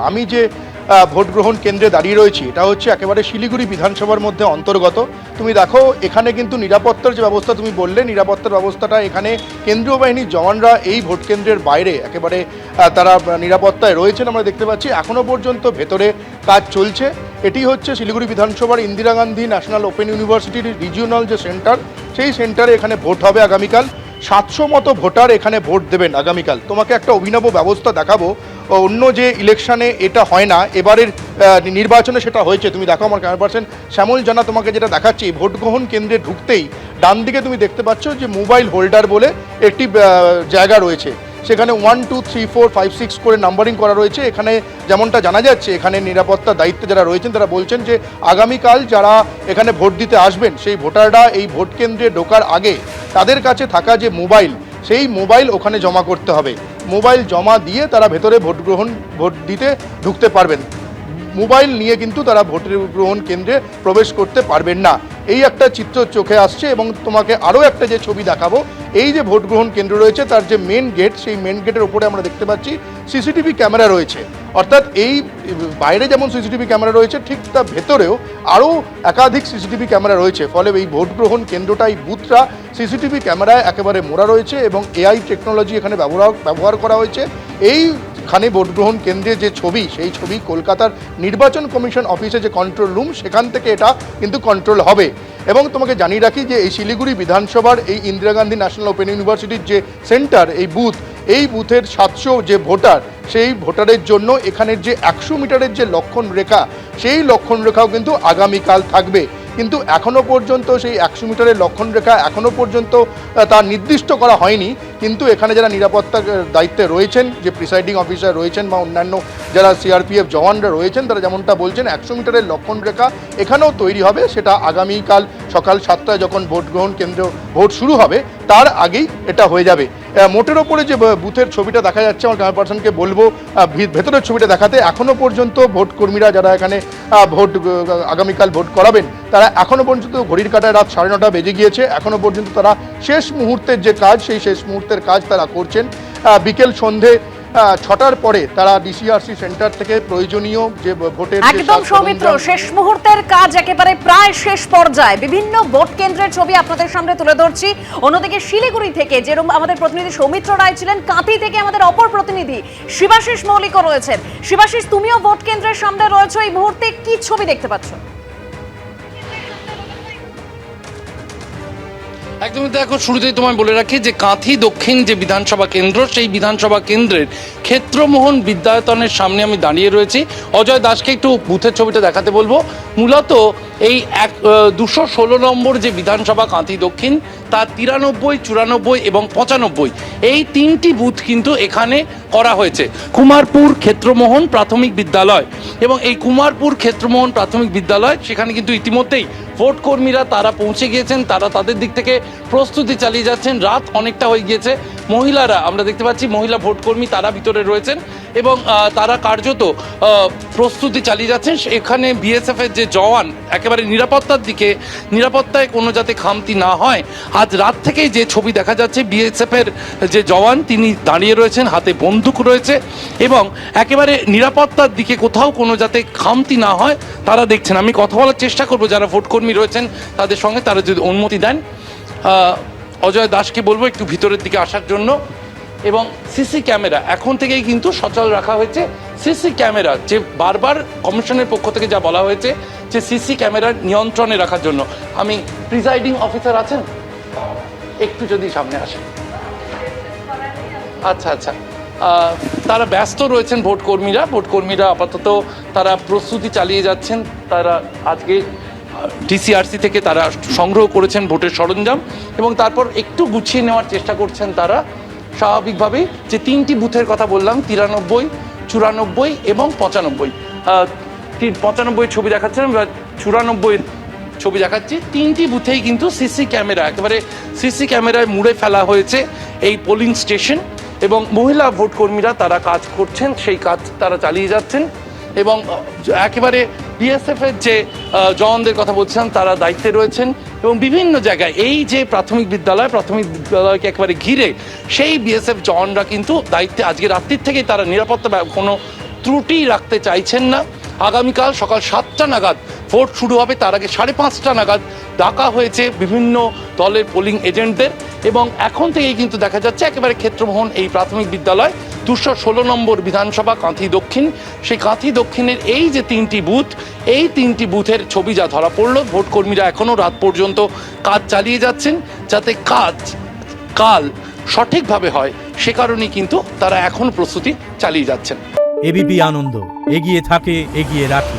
আমি যে ভোট গ্রহণ কেন্দ্রে দাঁড়িয়ে রয়েছি এটা হচ্ছে একেবারে শিলিগুড়ি বিধানসভার মধ্যে অন্তর্গত। তুমি দেখো এখানে কিন্তু নিরাপত্তার যে ব্যবস্থা তুমি বললে, নিরাপত্তার ব্যবস্থাটা এখানে কেন্দ্রীয় বাহিনীর জওয়ানরা এই ভোট কেন্দ্রের বাইরে একেবারে তারা নিরাপত্তায় রয়েছেন। আমরা দেখতে পাচ্ছি এখনও পর্যন্ত ভেতরে কাজ চলছে। এটি হচ্ছে শিলিগুড়ি বিধানসভার ইন্দিরা গান্ধী ন্যাশনাল ওপেন ইউনিভার্সিটির রিজিওনাল যে সেন্টার, সেই সেন্টারে এখানে ভোট হবে আগামীকাল। 700 মতো ভোটার এখানে ভোট দেবেন আগামীকাল। তোমাকে একটা অভিনব ব্যবস্থা দেখাবো, অন্য যে ইলেকশনে এটা হয় না, এবারের নির্বাচনে সেটা হয়েছে। তুমি দেখো আমার ক্যামেরা পার্সন শ্যামল জানা তোমাকে যেটা দেখাচ্ছি, ভোট গ্রহণ কেন্দ্রে ঢুকতেই ডান দিকে তুমি দেখতে পাচ্ছ যে মোবাইল হোল্ডার বলে একটি জায়গা রয়েছে। সেখানে 1 2 3 4 5 6 করে নাম্বারিং করা রয়েছে। এখানে যেমনটা জানা যাচ্ছে, এখানে নিরাপত্তার দায়িত্বে যারা রয়েছেন তারা বলছেন যে আগামীকাল যারা এখানে ভোট দিতে আসবেন সেই ভোটাররা এই ভোট কেন্দ্রে ঢোকার আগে তাদের কাছে থাকা যে মোবাইল, সেই মোবাইল ওখানে জমা করতে হবে। মোবাইল জমা দিয়ে তারা ভেতরে ভোট দিতে ঢুকতে পারবেন। মোবাইল নিয়ে কিন্তু তারা ভোট গ্রহণ কেন্দ্রে প্রবেশ করতে পারবেন না। এই একটা চিত্র চোখে আসছে। এবং তোমাকে আরও একটা যে ছবি দেখাবো, এই যে ভোট গ্রহণ কেন্দ্র রয়েছে তার যে মেন গেট, সেই মেন গেটের উপরে আমরা দেখতে পাচ্ছি সিসিটিভি ক্যামেরা রয়েছে। অর্থাৎ এই বাইরে যেমন সিসিটিভি ক্যামেরা রয়েছে, ঠিক তার ভেতরেও আরও একাধিক সিসিটিভি ক্যামেরা রয়েছে। ফলে এই ভোট গ্রহণ কেন্দ্রটা, এই বুথটা সিসিটিভি ক্যামেরায় একেবারে মোড়া রয়েছে এবং এআই টেকনোলজি এখানে ব্যবহার করা হয়েছে। এইখানে ভোট গ্রহণ কেন্দ্রে যে ছবি, সেই ছবি কলকাতার নির্বাচন কমিশন অফিসে যে কন্ট্রোল রুম, সেখান থেকে এটা কিন্তু কন্ট্রোল হবে। এবং তোমাকে জানিয়ে রাখি যে এই শিলিগুড়ি বিধানসভার এই ইন্দিরা গান্ধী ন্যাশনাল ওপেন ইউনিভার্সিটির যে সেন্টার, এই বুথের 700 যে ভোটার, সেই ভোটারের জন্য এখানের যে 100 মিটারের যে লক্ষণ রেখা, সেই লক্ষণ রেখাও কিন্তু আগামীকাল থাকবে। কিন্তু এখনও পর্যন্ত সেই 100 মিটারের লক্ষণ রেখা এখনও পর্যন্ত তা নির্দিষ্ট করা হয়নি। কিন্তু এখানে যারা নিরাপত্তার দায়িত্বে রয়েছেন, যে প্রিসাইডিং অফিসার রয়েছেন বা অন্যান্য যারা সিআরপিএফ জওয়ানরা রয়েছেন, তারা যেমনটা বলছেন 100 মিটারের লক্ষণ রেখা এখানেও তৈরি হবে। সেটা আগামীকাল সকাল 7টায় যখন ভোট গ্রহণ কেন্দ্র ভোট শুরু হবে তার আগেই এটা হয়ে যাবে। মোটের ওপরে যে বুথের ছবিটা দেখা যাচ্ছে, আমার ক্যামেরা পার্সনকে বলবো ভেতরের ছবিটা দেখাতে। এখনও পর্যন্ত ভোট কর্মীরা যারা এখানে আগামীকাল ভোট করাবেন, তারা এখনও পর্যন্ত ঘড়ির কাঁটায় রাত 9:30 বেজে গিয়েছে। এখনও পর্যন্ত তারা শেষ মুহূর্তের যে কাজ, সেই শেষ মুহূর্তের কাজ তারা করছেন। বিকেল সন্ধে 6টার পরে তারা ডিসিআরসি সেন্টার থেকে প্রয়োজনীয় যে ভোটের একদম সৌমিত্র, শেষ মুহূর্তের কাজ একেবারে প্রায় শেষ পর্যায়ে। বিভিন্ন ভোট কেন্দ্রের ছবি আপনাদের সামনে তুলে ধরছি। অন্যদিকে শিলিগুড়ি থেকে যেরকম আমাদের প্রতিনিধি সৌমিত্র রায় ছিলেন, কাঁথি থেকে আমাদের অপর প্রতিনিধি শিবাশিস মৌলিকও রয়েছেন। শিবাশিস, তুমিও ভোট কেন্দ্রের সামনে রয়েছো, এই মুহূর্তে কি ছবি দেখতে পাচ্ছ? একদমই দেখো, শুরুতেই তোমায় বলে রাখি যে কাঁথি দক্ষিণ যে বিধানসভা কেন্দ্র, সেই বিধানসভা কেন্দ্রের ক্ষেত্রমোহন বিদ্যায়তনের সামনে আমি দাঁড়িয়ে রয়েছি। অজয় দাসকে একটু বুথের ছবিটা দেখাতে বলবো। মূলত এই 216 নম্বর যে বিধানসভা কাঁথি দক্ষিণ, তার 93, 94 এবং 95 এই 3টি বুথ কিন্তু এখানে করা হয়েছে। কুমারপুর ক্ষেত্রমোহন প্রাথমিক বিদ্যালয় এবং এই কুমারপুর ক্ষেত্রমোহন প্রাথমিক বিদ্যালয়, সেখানে কিন্তু ইতিমধ্যেই ভোট কর্মীরা তারা পৌঁছে গিয়েছেন। তারা তাদের দিক থেকে প্রস্তুতি চালিয়ে যাচ্ছেন। রাত অনেকটা হয়ে গিয়েছে। মহিলারা, আমরা দেখতে পাচ্ছি মহিলা ভোট কর্মী তারা ভিতরে রয়েছেন এবং তারা কার্যত প্রস্তুতি চালিয়ে যাচ্ছেন। এখানে বিএসএফ এর যে জওয়ান একেবারে নিরাপত্তায় কোনো যাতে খামতি না হয়, আজ রাত থেকেই যে ছবি দেখা যাচ্ছে, বিএসএফ এর যে জওয়ান তিনি দাঁড়িয়ে রয়েছেন, হাতে বন্দুক রয়েছে এবং একেবারে নিরাপত্তার দিকে কোথাও কোনো যাতে খামতি না হয় তারা দেখছেন। আমি কথা বলার চেষ্টা করবো যারা ভোট কর্মী রয়েছেন তাদের সঙ্গে, তারা যদি অনুমতি দেন। অজয় দাসকে বলবো একটু ভিতরের দিকে আসার জন্য। এবং সিসি ক্যামেরা এখন থেকেই কিন্তু সচল রাখা হয়েছে। সিসি ক্যামেরা যে বারবার কমিশনের পক্ষ থেকে যা বলা হয়েছে যে সিসি ক্যামেরার নিয়ন্ত্রণে রাখার জন্য। আমি প্রিসাইডিং অফিসার আছেন, একটু যদি সামনে আসেন। আচ্ছা, তারা ব্যস্ত রয়েছেন ভোট কর্মীরা আপাতত তারা প্রস্তুতি চালিয়ে যাচ্ছেন। তারা আজকে ডিসিআরসি থেকে তারা সংগ্রহ করেছেন ভোটের সরঞ্জাম এবং তারপর একটু গুছিয়ে নেওয়ার চেষ্টা করছেন তারা। স্বাভাবিকভাবেই যে 3টি বুথের কথা বললাম, 93, 94 এবং 95, 95 ছবি দেখাচ্ছেন বা 94 ছবি দেখাচ্ছি। 3টি বুথেই কিন্তু সিসি ক্যামেরায় মুড়ে ফেলা হয়েছে এই পোলিং স্টেশন এবং মহিলা ভোট কর্মীরা তারা কাজ করছেন, সেই কাজ তারা চালিয়ে যাচ্ছেন। এবং একেবারে বিএসএফ এর যে জওয়ানদের কথা বলছিলাম তারা দায়িত্বে রয়েছেন এবং বিভিন্ন জায়গায় এই যে প্রাথমিক বিদ্যালয়কে একেবারে ঘিরে সেই বিএসএফ জওয়ানরা কিন্তু দায়িত্বে। আজকে রাত্রির থেকেই তারা নিরাপত্তা কোনো ত্রুটি রাখতে চাইছেন না। আগামীকাল সকাল 7টা নাগাদ ভোট শুরু হবে, তার আগে 5:30 নাগাদ ডাকা হয়েছে বিভিন্ন দলের পোলিং এজেন্টদের, এবং এখন থেকেই কিন্তু দেখা যাচ্ছে একেবারে ক্ষেত্রমোহন এই প্রাথমিক বিদ্যালয় 216 নম্বর বিধানসভা কাঁথি দক্ষিণ, সেই কাঁথি দক্ষিণের এই যে 3টি বুথ, এই 3টি বুথের ছবি যা ধরা পড়ল, ভোট কর্মীরা এখনও রাত পর্যন্ত কাজ চালিয়ে যাচ্ছেন যাতে কাল সঠিকভাবে হয়, সে কারণেই কিন্তু তারা এখন প্রস্তুতি চালিয়ে যাচ্ছেন। এবিপি আনন্দ, এগিয়ে থাকে, এগিয়ে রাখে।